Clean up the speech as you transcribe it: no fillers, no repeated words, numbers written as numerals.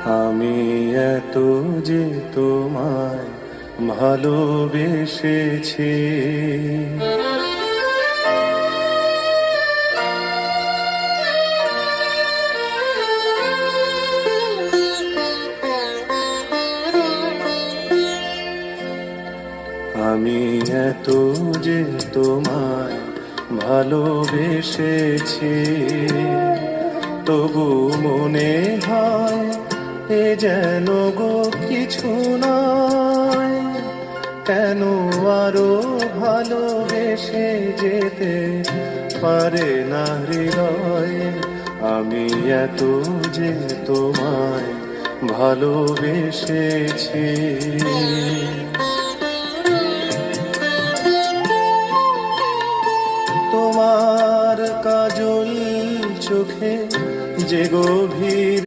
আমি এত যে তোমায় ভালোবেসেছি, আমি এত যে তোমায় ভালোবেসেছি, তবু মনে হয় এ যেন গো কিছু নয়। কেন আরো ভালোবেসে যেতে পারে না হৃদয়? আমি এত যে তোমায় ভালোবেসেছি। তোমার কাজল চোখে যে গভীর